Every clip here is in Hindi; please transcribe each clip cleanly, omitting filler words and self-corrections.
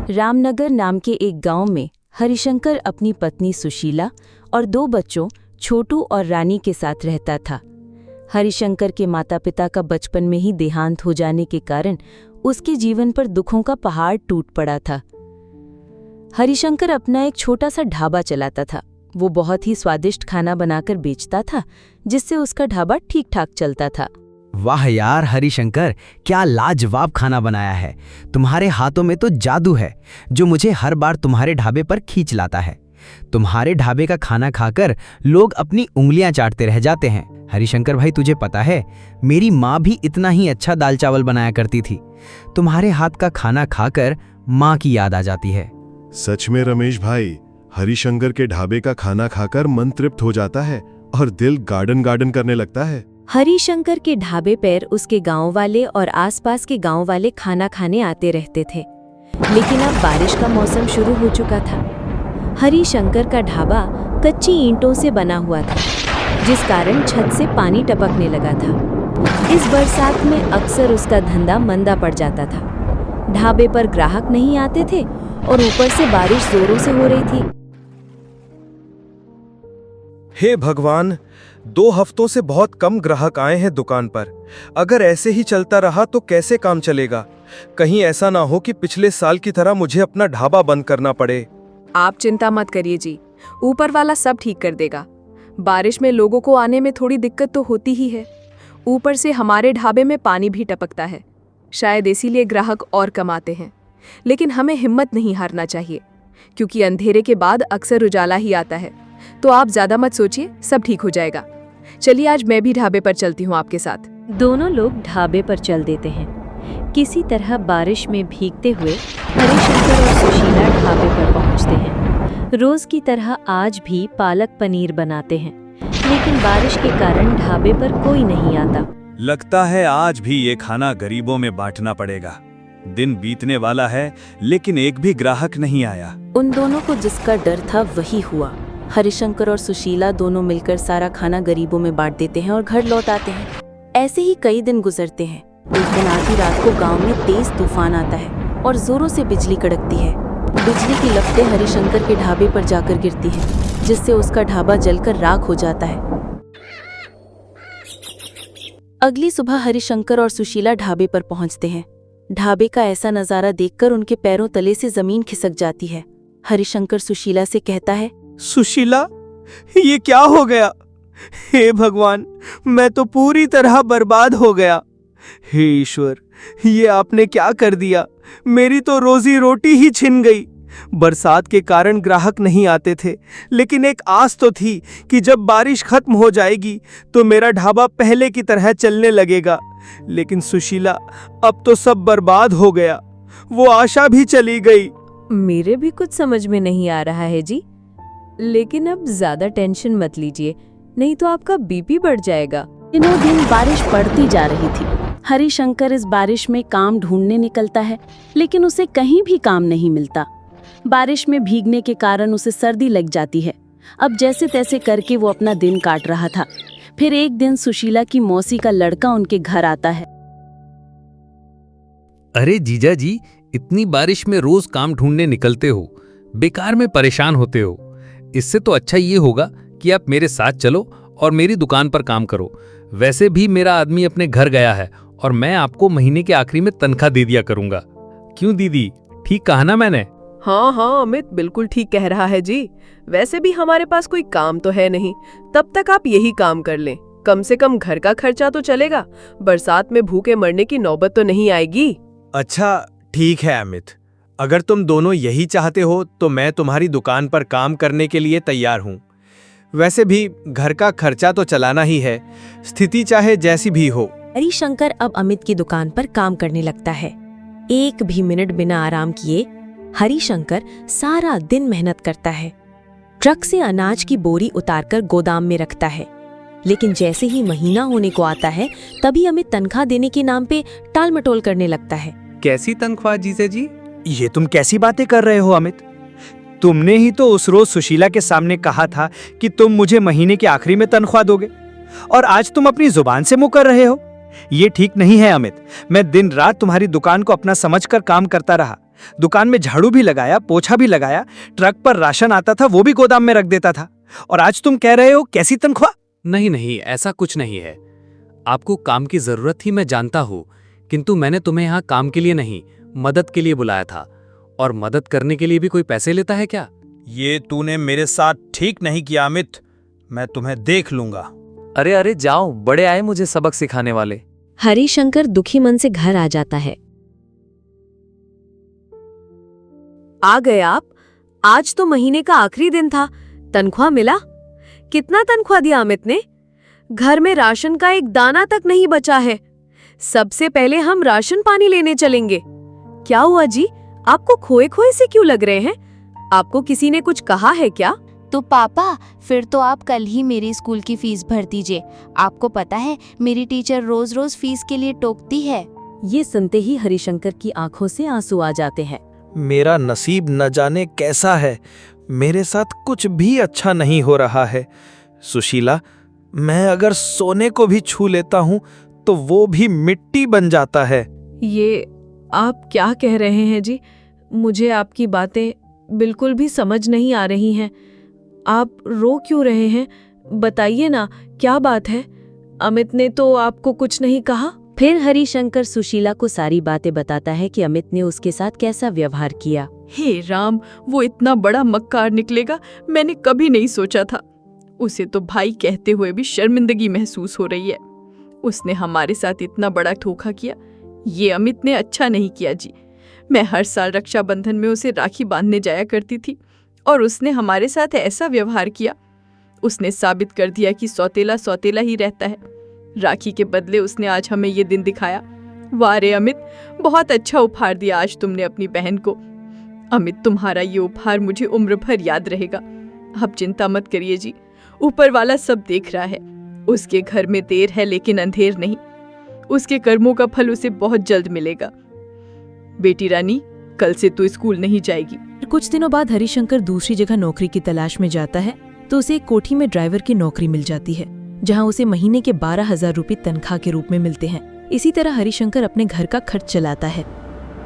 रामनगर नाम के एक गांव में हरिशंकर अपनी पत्नी सुशीला और 2 बच्चों छोटू और रानी के साथ रहता था। हरिशंकर के माता पिता का बचपन में ही देहांत हो जाने के कारण उसके जीवन पर दुखों का पहाड़ टूट पड़ा था। हरिशंकर अपना एक छोटा सा ढाबा चलाता था। वो बहुत ही स्वादिष्ट खाना बनाकर बेचता था, जिससे उसका ढाबा ठीक ठाक चलता था। वाह यार हरिशंकर, क्या लाजवाब खाना बनाया है। तुम्हारे हाथों में तो जादू है जो मुझे हर बार तुम्हारे ढाबे पर खींच लाता है। तुम्हारे ढाबे का खाना खाकर लोग अपनी उंगलियां चाटते रह जाते हैं। हरिशंकर भाई, तुझे पता है मेरी माँ भी इतना ही अच्छा दाल चावल बनाया करती थी। तुम्हारे हाथ का खाना खाकर माँ की याद आ जाती है। सच में रमेश भाई, हरिशंकर के ढाबे का खाना खाकर मन तृप्त हो जाता है और दिल गार्डन गार्डन करने लगता है। हरिशंकर के ढाबे पर उसके गांव वाले और आसपास के गांव वाले खाना खाने आते रहते थे, लेकिन अब बारिश का मौसम शुरू हो चुका था। हरिशंकर का ढाबा कच्ची ईंटों से बना हुआ था, जिस कारण छत से पानी टपकने लगा था। इस बरसात में अक्सर उसका धंधा मंदा पड़ जाता था। ढाबे पर ग्राहक नहीं आते थे और ऊपर से बारिश जोरों से हो रही थी। हे भगवान, 2 हफ्तों से बहुत कम ग्राहक आए हैं दुकान पर। अगर ऐसे ही चलता रहा तो कैसे काम चलेगा? कहीं ऐसा ना हो कि पिछले साल की तरह मुझे अपना ढाबा बंद करना पड़े। आप चिंता मत करिए जी, ऊपर वाला सब ठीक कर देगा। बारिश में लोगों को आने में थोड़ी दिक्कत तो होती ही है। ऊपर से हमारे ढाबे में पानी भी टपकता है, शायद इसीलिए ग्राहक और कम आते हैं। लेकिन हमें हिम्मत नहीं हारना चाहिए, क्योंकि अंधेरे के बाद अक्सर उजाला ही आता है। तो आप ज्यादा मत सोचिए, सब ठीक हो जाएगा। चलिए आज मैं भी ढाबे पर चलती हूँ आपके साथ। दोनों लोग ढाबे पर चल देते हैं। किसी तरह बारिश में भीगते हुए हरिशंकर और सुशीला ढाबे पर पहुंचते हैं। रोज की तरह आज भी पालक पनीर बनाते हैं, लेकिन बारिश के कारण ढाबे पर कोई नहीं आता। लगता है आज भी ये खाना गरीबों में बांटना पड़ेगा। दिन बीतने वाला है, लेकिन एक भी ग्राहक नहीं आया। उन दोनों को जिसका डर था वही हुआ। हरिशंकर और सुशीला दोनों मिलकर सारा खाना गरीबों में बांट देते हैं और घर लौट आते हैं। ऐसे ही कई दिन गुजरते हैं। एक दिन आधी रात को गांव में तेज तूफान आता है और जोरों से बिजली कड़कती है। बिजली की लपटें हरिशंकर के ढाबे पर जाकर गिरती हैं, जिससे उसका ढाबा जलकर राख हो जाता है। अगली सुबह हरिशंकर और सुशीला ढाबे पर पहुंचते हैं। ढाबे का ऐसा नजारा देखकर उनके पैरों तले से जमीन खिसक जाती है। हरिशंकर सुशीला से कहता है, सुशीला, ये क्या हो गया? हे भगवान, मैं तो पूरी तरह बर्बाद हो गया। हे ईश्वर, ये आपने क्या कर दिया? मेरी तो रोजी रोटी ही छिन गई। बरसात के कारण ग्राहक नहीं आते थे, लेकिन एक आस तो थी कि जब बारिश खत्म हो जाएगी तो मेरा ढाबा पहले की तरह चलने लगेगा। लेकिन सुशीला, अब तो सब बर्बाद हो गया। वो आशा भी चली गई। मेरे भी कुछ समझ में नहीं आ रहा है जी, लेकिन अब ज्यादा टेंशन मत लीजिए, नहीं तो आपका बीपी बढ़ जाएगा। दिनों दिन बारिश पड़ती जा रही थी। हरिशंकर इस बारिश में काम ढूंढने निकलता है, लेकिन उसे कहीं भी काम नहीं मिलता। बारिश में भीगने के कारण उसे सर्दी लग जाती है। अब जैसे तैसे करके वो अपना दिन काट रहा था। फिर एक दिन सुशीला की मौसी का लड़का उनके घर आता है। अरे जीजा जी, इतनी बारिश में रोज काम ढूंढने निकलते हो, बेकार में परेशान होते हो। इससे तो अच्छा ये होगा कि आप मेरे साथ चलो और मेरी दुकान पर काम करो। वैसे भी मेरा आदमी अपने घर गया है और मैं आपको महीने के आखिरी में तनख्वाह दे दिया करूंगा। क्यों दीदी, ठीक कहा ना मैंने? हाँ, अमित बिल्कुल ठीक कह रहा है जी। वैसे भी हमारे पास कोई काम तो है नहीं, तब तक आप यही काम कर लें। कम से कम घर का खर्चा तो चलेगा। बरसात में भूखे मरने की नौबत तो नहीं आएगी। अच्छा ठीक है अमित, अगर तुम दोनों यही चाहते हो तो मैं तुम्हारी दुकान पर काम करने के लिए तैयार हूँ। वैसे भी घर का खर्चा तो चलाना ही है, स्थिति चाहे जैसी भी हो। हरिशंकर अब अमित की दुकान पर काम करने लगता है। एक भी मिनट बिना आराम किए हरिशंकर सारा दिन मेहनत करता है। ट्रक से अनाज की बोरी उतारकर गोदाम में रखता है। लेकिन जैसे ही महीना होने को आता है, तभी अमित तनख्वाह देने के नाम पे टाल मटोल करने लगता है। कैसी तनख्वाह जीजे जी? ये तुम कैसी बातें कर रहे हो अमित? तुमने ही तो उस रोज सुशीला के सामने कहा था कि तुम मुझे महीने के आखिरी में तनख्वाह दोगे, और आज तुम अपनी जुबान से मुकर रहे हो। ये ठीक नहीं है अमित। मैं दिन रात तुम्हारी दुकान को अपना समझकर काम करता रहा। दुकान में झाड़ू भी लगाया, पोछा भी लगाया, ट्रक पर राशन आता था वो भी गोदाम में रख देता था, और आज तुम कह रहे हो कैसी तनख्वाह? नहीं नहीं, ऐसा कुछ नहीं है। आपको काम की जरूरत थी, मैं जानता हूँ, किंतु मैंने तुम्हें यहाँ काम के लिए नहीं, मदद के लिए बुलाया था। और मदद करने के लिए भी कोई पैसे लेता है क्या? ये तूने मेरे साथ ठीक नहीं किया अमित, मैं तुम्हें देख लूंगा। अरे अरे जाओ, बड़े आए मुझे सबक सिखाने वाले। हरिशंकर दुखी मन से घर आ जाता है। आ गए आप? आज तो महीने का आखिरी दिन था, तनख्वाह मिला? कितना तनख्वाह दिया अमित ने? घर में राशन का एक दाना तक नहीं बचा है। सबसे पहले हम राशन पानी लेने चलेंगे। क्या हुआ जी, आपको खोए खोए से क्यों लग रहे हैं? आपको किसी ने कुछ कहा है क्या? तो पापा, फिर तो आप कल ही मेरी स्कूल की फीस भर दीजिए। आपको पता है मेरी टीचर रोज रोज फीस के लिए टोकती है। ये सुनते ही हरिशंकर की आंखों से आंसू आ जाते हैं। मेरा नसीब न जाने कैसा है, मेरे साथ कुछ भी अच्छा नहीं हो रहा है। सुशीला, मैं अगर सोने को भी छू लेता हूँ तो वो भी मिट्टी बन जाता है। ये आप क्या कह रहे हैं जी? मुझे आपकी बातें बिल्कुल भी समझ नहीं आ रही हैं। आप रो क्यों रहे हैं? बताइए ना, क्या बात है? अमित ने तो आपको कुछ नहीं कहा? फिर हरिशंकर सुशीला को सारी बातें बताता है कि अमित ने उसके साथ कैसा व्यवहार किया। हे राम, वो इतना बड़ा मक्कार निकलेगा, मैंने कभी नहीं सोचा था। उसे तो भाई कहते हुए भी शर्मिंदगी महसूस हो रही है। उसने हमारे साथ इतना बड़ा धोखा किया। ये अमित ने अच्छा नहीं किया जी। मैं हर साल रक्षाबंधन में उसे राखी बांधने जाया करती थी और उसने हमारे साथ ऐसा व्यवहार किया। उसने साबित कर दिया कि सौतेला सौतेला ही रहता है। राखी के बदले उसने आज हमें ये दिन दिखाया। वाह रे अमित, बहुत अच्छा उपहार दिया आज तुमने अपनी बहन को। अमित, तुम्हारा ये उपहार मुझे उम्र भर याद रहेगा। आप चिंता मत करिए जी, ऊपर वाला सब देख रहा है। उसके घर में देर है लेकिन अंधेर नहीं। उसके कर्मों का फल उसे बहुत जल्द मिलेगा। बेटी रानी, कल से तो स्कूल नहीं जाएगी। कुछ दिनों बाद हरिशंकर दूसरी जगह नौकरी की तलाश में जाता है तो उसे एक कोठी में ड्राइवर की नौकरी मिल जाती है, जहां उसे महीने के 12,000 रुपये तनख्वाह के रूप में मिलते हैं। इसी तरह हरिशंकर अपने घर का खर्च चलाता है।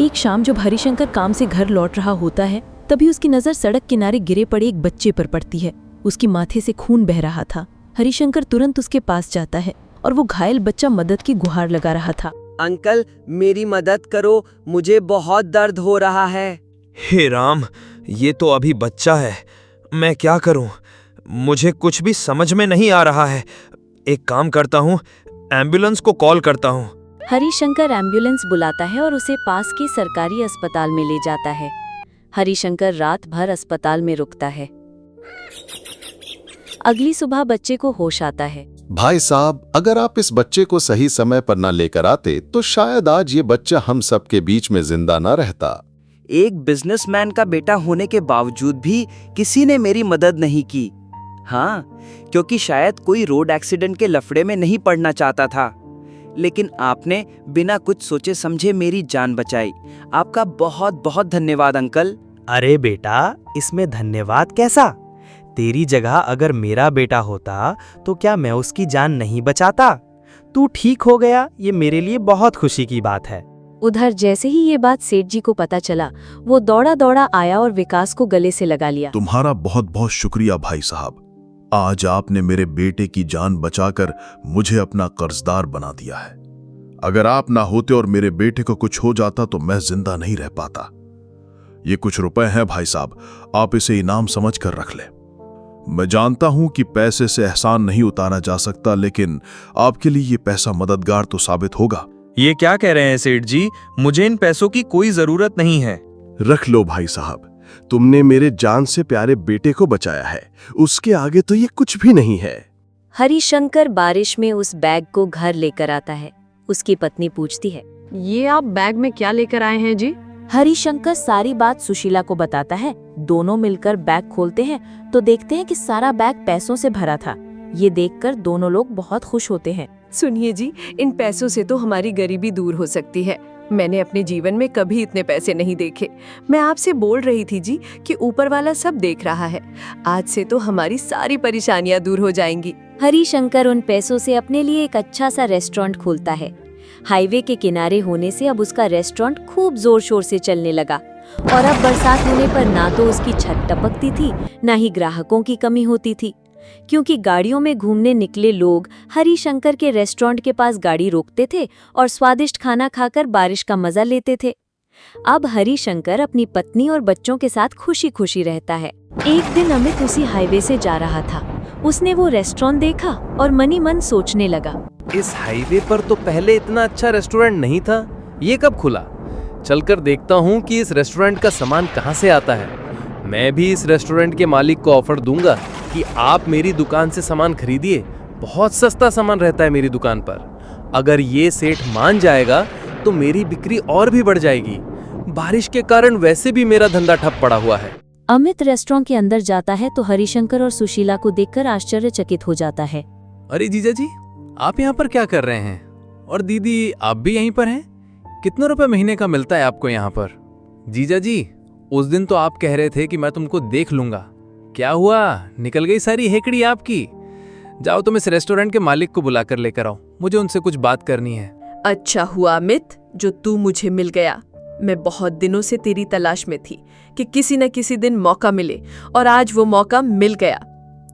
एक शाम जब हरिशंकर काम से घर लौट रहा होता है, तभी उसकी नजर सड़क किनारे गिरे पड़े एक बच्चे पर पड़ती है। उसकी माथे से खून बह रहा था। हरिशंकर तुरंत उसके पास जाता है और वो घायल बच्चा मदद की गुहार लगा रहा था। अंकल, मेरी मदद करो, मुझे बहुत दर्द हो रहा है। हे राम, ये तो अभी बच्चा है, मैं क्या करूं? मुझे कुछ भी समझ में नहीं आ रहा है। एक काम करता हूं, एम्बुलेंस को कॉल करता हूं। हरिशंकर एम्बुलेंस बुलाता है और उसे पास के सरकारी अस्पताल में ले जाता है। हरिशंकर रात भर अस्पताल में रुकता है। अगली सुबह बच्चे को होश आता है। भाई साहब, अगर आप इस बच्चे को सही समय पर न लेकर आते तो शायद आज ये बच्चा हम सब के बीच में जिंदा न रहता। एक बिजनेसमैन का बेटा होने के बावजूद भी किसी ने मेरी मदद नहीं की। हाँ, क्योंकि शायद कोई रोड एक्सीडेंट के लफड़े में नहीं पड़ना चाहता था, लेकिन आपने बिना कुछ सोचे समझे मेरी जान बचाई। आपका बहुत बहुत धन्यवाद अंकल। अरे बेटा, इसमें धन्यवाद कैसा? तेरी जगह अगर मेरा बेटा होता तो क्या मैं उसकी जान नहीं बचाता? तू ठीक हो गया, ये मेरे लिए बहुत खुशी की बात है। उधर जैसे ही ये बात सेठ जी को पता चला, वो दौड़ा दौड़ा आया और विकास को गले से लगा लिया। तुम्हारा बहुत बहुत शुक्रिया भाई साहब। आज आपने मेरे बेटे की जान बचाकर मुझे अपना कर्जदार बना दिया है। अगर आप ना होते और मेरे बेटे को कुछ हो जाता तो मैं जिंदा नहीं रह पाता। ये कुछ रुपए हैं भाई साहब, आप इसे इनाम समझकर रख लें। मैं जानता हूं कि पैसे से एहसान नहीं उतारा जा सकता, लेकिन आपके लिए ये पैसा मददगार तो साबित होगा। ये क्या कह रहे हैं सेठ जी? मुझे इन पैसों की कोई जरूरत नहीं है। रख लो भाई साहब, तुमने मेरे जान से प्यारे बेटे को बचाया है, उसके आगे तो ये कुछ भी नहीं है। हरिशंकर बारिश में उस बैग को घर लेकर आता है। उसकी पत्नी पूछती है, ये आप बैग में क्या लेकर आए हैं जी? हरिशंकर सारी बात सुशीला को बताता है। दोनों मिलकर बैग खोलते हैं तो देखते हैं कि सारा बैग पैसों से भरा था। ये देखकर दोनों लोग बहुत खुश होते हैं। सुनिए जी, इन पैसों से तो हमारी गरीबी दूर हो सकती है। मैंने अपने जीवन में कभी इतने पैसे नहीं देखे। मैं आपसे बोल रही थी जी कि ऊपर वाला सब देख रहा है। आज से तो हमारी सारी परेशानियां दूर हो जाएंगी। हरिशंकर उन पैसों से अपने लिए एक अच्छा सा रेस्टोरेंट खोलता है हाईवे के किनारे होने से अब उसका रेस्टोरेंट खूब जोर शोर से चलने लगा और अब बरसात होने पर ना तो उसकी छत टपकती थी, ना ही ग्राहकों की कमी होती थी, क्योंकि गाड़ियों में घूमने निकले लोग हरिशंकर के रेस्टोरेंट के पास गाड़ी रोकते थे और स्वादिष्ट खाना खाकर बारिश का मजा लेते थे। अब हरिशंकर अपनी पत्नी और बच्चों के साथ खुशी खुशी रहता है। एक दिन अमित उसी हाईवे से जा रहा था। उसने वो रेस्टोरेंट देखा और मनी मन सोचने लगा, इस हाईवे पर तो पहले इतना अच्छा रेस्टोरेंट नहीं था, ये कब खुला? चलकर देखता हूँ कि इस रेस्टोरेंट का सामान कहाँ से आता है। मैं भी इस रेस्टोरेंट के मालिक को ऑफर दूंगा कि आप मेरी दुकान से सामान खरीदिए, बहुत सस्ता सामान रहता है मेरी दुकान पर। अगर ये सेठ मान जाएगा तो मेरी बिक्री और भी बढ़ जाएगी। बारिश के कारण वैसे भी मेरा धंधा ठप पड़ा हुआ है। अमित रेस्टोरेंट के अंदर जाता है तो हरिशंकर और सुशीला को देखकर आश्चर्यचकित हो जाता है। अरे जीजा जी, आप यहाँ पर क्या कर रहे हैं? और दीदी, आप भी यहीं पर हैं? कितने रुपए महीने का मिलता है आपको यहाँ पर? जीजा जी, उस दिन तो आप कह रहे थे कि मैं तुमको देख लूंगा। क्या हुआ, निकल गई सारी हेकड़ी आपकी? जाओ तुम इस रेस्टोरेंट के मालिक को बुला कर लेकर आओ, मुझे उनसे कुछ बात करनी है। अच्छा हुआ अमित जो तू मुझे मिल गया। मैं बहुत दिनों से तेरी तलाश में थी कि किसी न किसी दिन मौका मिले, और आज वो मौका मिल गया।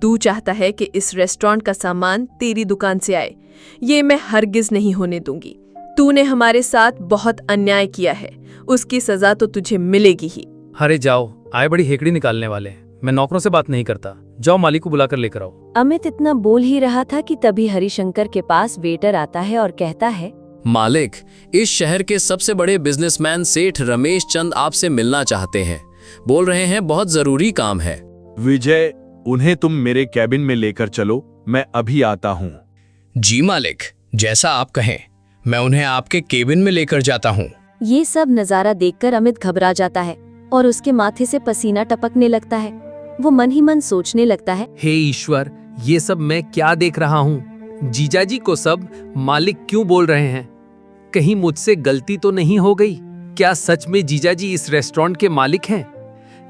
तू चाहता है कि इस रेस्टोरेंट का सामान तेरी दुकान से आए, ये मैं हरगिज नहीं होने दूंगी। तूने हमारे साथ बहुत अन्याय किया है, उसकी सजा तो तुझे मिलेगी ही। अरे जाओ, आए बड़ी हेकड़ी निकालने वाले। मैं नौकरों से बात नहीं करता, जाओ मालिक को बुलाकर लेकर आओ। अमित इतना बोल ही रहा था कि तभी हरिशंकर के पास वेटर आता है और कहता है, मालिक, इस शहर के सबसे बड़े बिजनेसमैन सेठ रमेश चंद आपसे मिलना चाहते हैं। बोल रहे हैं बहुत जरूरी काम है। विजय, उन्हें तुम मेरे कैबिन में लेकर चलो, मैं अभी आता हूँ। जी मालिक, जैसा आप कहें, मैं उन्हें आपके केबिन में लेकर जाता हूँ। ये सब नजारा देखकर अमित घबरा जाता है और उसके माथे से पसीना टपकने लगता है। वो मन ही मन सोचने लगता है, हे ईश्वर, ये सब मैं क्या देख रहा हूँ? जीजाजी को सब मालिक क्यों बोल रहे हैं? कहीं मुझसे गलती तो नहीं हो गई? क्या सच में जीजाजी इस रेस्टोरेंट के मालिक हैं?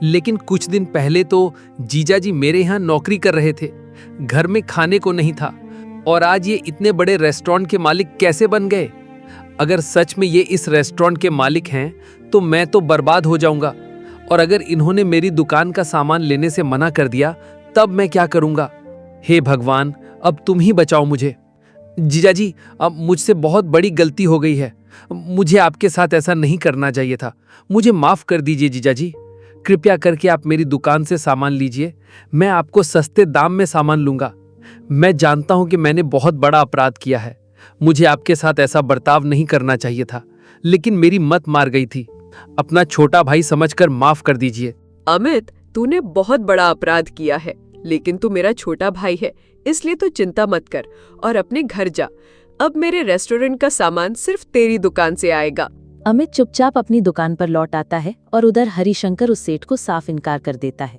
लेकिन कुछ दिन पहले तो जीजाजी मेरे यहाँ नौकरी कर रहे थे, घर में खाने को नहीं था, और आज ये इतने बड़े रेस्टोरेंट के मालिक कैसे बन गए? अगर सच में ये इस रेस्टोरेंट के मालिक हैं तो मैं तो बर्बाद हो जाऊंगा, और अगर इन्होंने मेरी दुकान का सामान लेने से मना कर दिया तब मैं क्या करूंगा? हे भगवान, अब तुम ही बचाओ मुझे। जीजाजी, अब मुझसे बहुत बड़ी गलती हो गई है, मुझे आपके साथ ऐसा नहीं करना चाहिए था। मुझे माफ कर दीजिए जीजाजी। कृपया करके आप मेरी दुकान से सामान लीजिए, मैं आपको सस्ते दाम में सामान लूंगा। मैं जानता हूं कि मैंने बहुत बड़ा अपराध किया है, मुझे आपके साथ ऐसा बर्ताव नहीं करना चाहिए था, लेकिन मेरी मत मार गई थी। अपना छोटा भाई समझकर माफ कर दीजिए। अमित, तूने बहुत बड़ा अपराध किया है, लेकिन तू मेरा छोटा भाई है, इसलिए तू चिंता मत कर और अपने घर जा। अब मेरे रेस्टोरेंट का सामान सिर्फ तेरी दुकान से आएगा। अमित चुपचाप अपनी दुकान पर लौट आता है और उधर हरिशंकर उस सेठ को साफ इनकार कर देता है।